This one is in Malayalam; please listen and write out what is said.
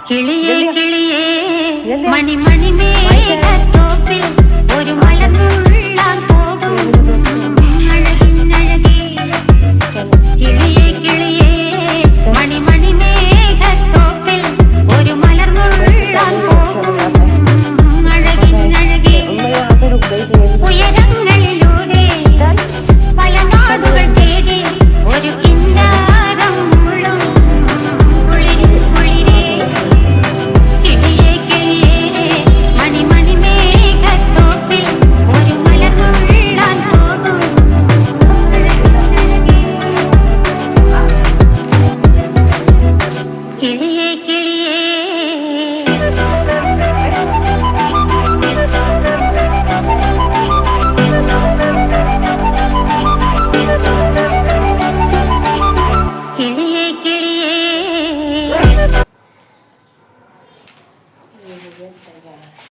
കിളിയേ കിളിയേ മണി മണി മേഘത്തോപ്പിൽ ഒരു മലർന്നുള്ളാൻ പോകും അഴകിനഴകേ. കിളിയേ കിളിയേ മണി മണി മേഘത്തോപ്പിൽ ഒരു മലർന്നുള്ളാൻ പോകും അഴകിനഴകേ. ഉയരങ്ങളിലൂടെ പല നാടുകൾ തേടി ഒരു കിന്നാരം മുള്ളും കുളിരിൽ കുളിരേ. കിളിയേ കിളിയേ മണി മണി മേഘത്തോപ്പിൽ ഒരു മലർന്നുള്ളാൻ പോകും അഴകിനഴകേ. കിളിയേ കിളിയേ കിളിയേ കിളിയേ